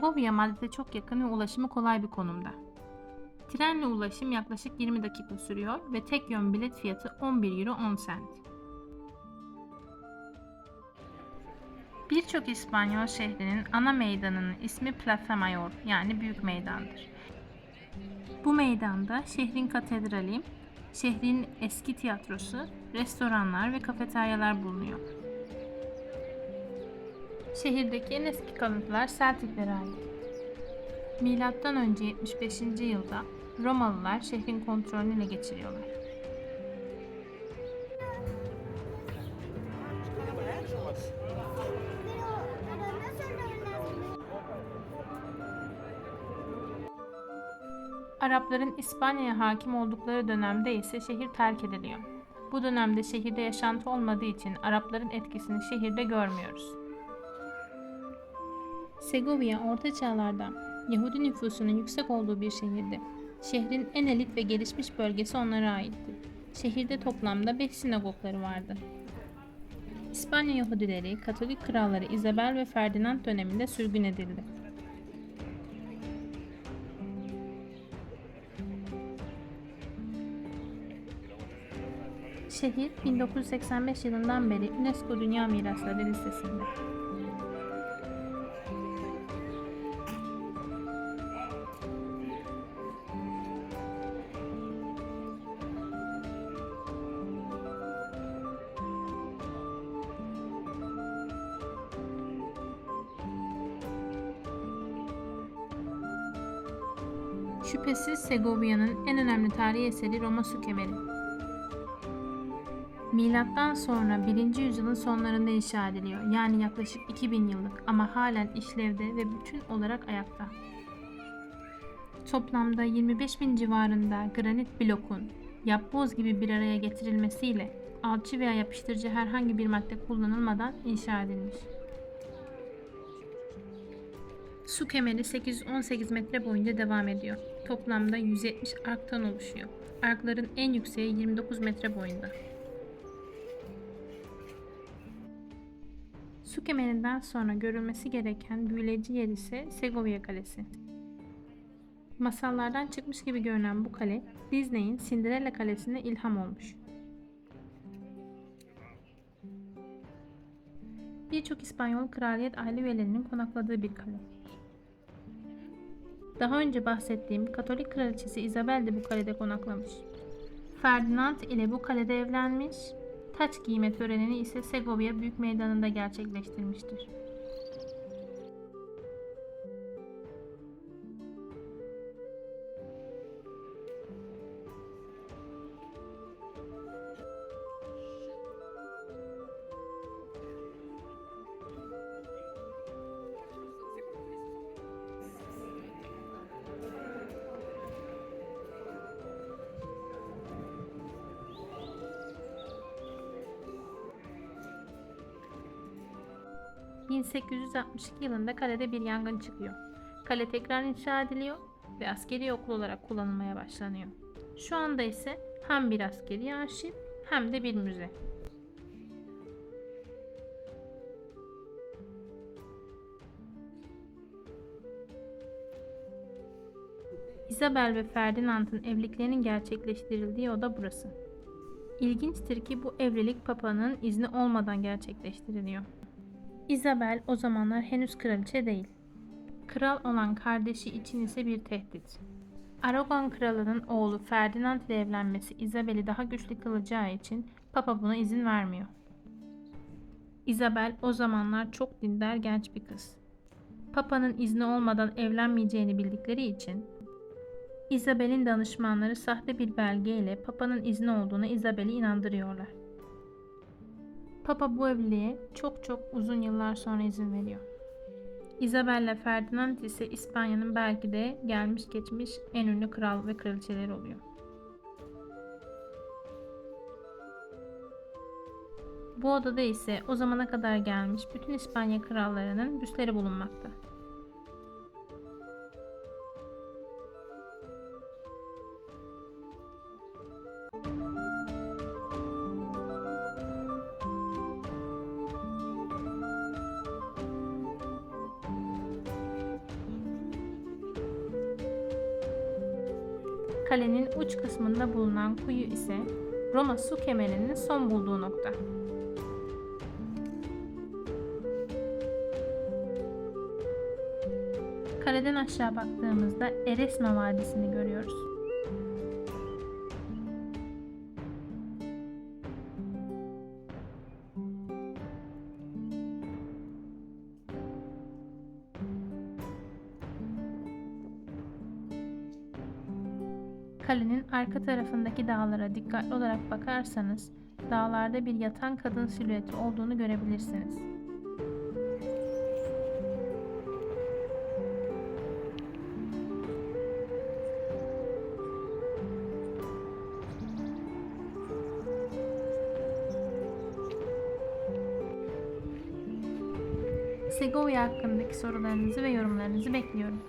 Segovia, Madrid'e çok yakın ve ulaşımı kolay bir konumda. Trenle ulaşım yaklaşık 20 dakika sürüyor ve tek yön bilet fiyatı 11 euro 10 sent. Birçok İspanyol şehrinin ana meydanının ismi Plaza Mayor, yani Büyük Meydan'dır. Bu meydanda şehrin katedrali, şehrin eski tiyatrosu, restoranlar ve kafeteryalar bulunuyor. Şehirdeki en eski kalıntılar Seltiklere ait. Milattan önce 75. yılda Romalılar şehrin kontrolünü ele geçiriyorlar. Arapların İspanya'ya hakim oldukları dönemde ise şehir terk ediliyor. Bu dönemde şehirde yaşantı olmadığı için Arapların etkisini şehirde görmüyoruz. Segovia, Orta Çağlar'da Yahudi nüfusunun yüksek olduğu bir şehirdi. Şehrin en elit ve gelişmiş bölgesi onlara aitti. Şehirde toplamda 5 sinagogları vardı. İspanya Yahudileri, Katolik kralları Isabel ve Ferdinand döneminde sürgün edildi. Şehir 1985 yılından beri UNESCO Dünya Mirasları listesinde. Şüphesiz Segovia'nın en önemli tarihi eseri Roma Su Kemeri. Milattan sonra 1. yüzyılın sonlarında inşa ediliyor. Yani yaklaşık 2000 yıllık ama halen işlevde ve bütün olarak ayakta. Toplamda 25.000 civarında granit blokun yapboz gibi bir araya getirilmesiyle alçı veya yapıştırıcı herhangi bir madde kullanılmadan inşa edilmiş. Su kemeri 818 metre boyunca devam ediyor. Toplamda 170 arktan oluşuyor. Arkların en yükseği 29 metre boyunda. Su kemerinden sonra görülmesi gereken büyüleyici yer ise Segovia Kalesi. Masallardan çıkmış gibi görünen bu kale, Disney'in Cinderella Kalesi'ne ilham olmuş. Birçok İspanyol kraliyet aile üyelerinin konakladığı bir kale. Daha önce bahsettiğim Katolik kraliçesi Isabel de bu kalede konaklamış. Ferdinand ile bu kalede evlenmiş, taç giyme törenini ise Segovia Büyük Meydanı'nda gerçekleştirmiştir. ...1862 yılında kalede bir yangın çıkıyor. Kale tekrar inşa ediliyor ve askeri okul olarak kullanılmaya başlanıyor. Şu anda ise hem bir askeri arşiv hem de bir müze. Isabel ve Ferdinand'ın evliliklerinin gerçekleştirildiği oda burası. İlginçtir ki bu evlilik Papa'nın izni olmadan gerçekleştiriliyor. Isabel o zamanlar henüz kraliçe değil. Kral olan kardeşi için ise bir tehdit. Aragon kralının oğlu Ferdinand ile evlenmesi Isabel'i daha güçlü kılacağı için Papa buna izin vermiyor. Isabel o zamanlar çok dindar genç bir kız. Papa'nın izni olmadan evlenmeyeceğini bildikleri için Isabel'in danışmanları sahte bir belgeyle Papa'nın izni olduğunu Isabel'i inandırıyorlar. Papa bu evliliğe çok uzun yıllar sonra izin veriyor. Isabel ile Ferdinand ise İspanya'nın belki de gelmiş geçmiş en ünlü kral ve kraliçeleri oluyor. Bu odada ise o zamana kadar gelmiş bütün İspanya krallarının büstleri bulunmakta. Kalenin uç kısmında bulunan kuyu ise Roma su kemerinin son bulduğu nokta. Kaleden aşağı baktığımızda Eresma Vadisi'ni görüyoruz. Kalenin arka tarafındaki dağlara dikkatli olarak bakarsanız dağlarda bir yatan kadın silüeti olduğunu görebilirsiniz. Segovia hakkındaki sorularınızı ve yorumlarınızı bekliyorum.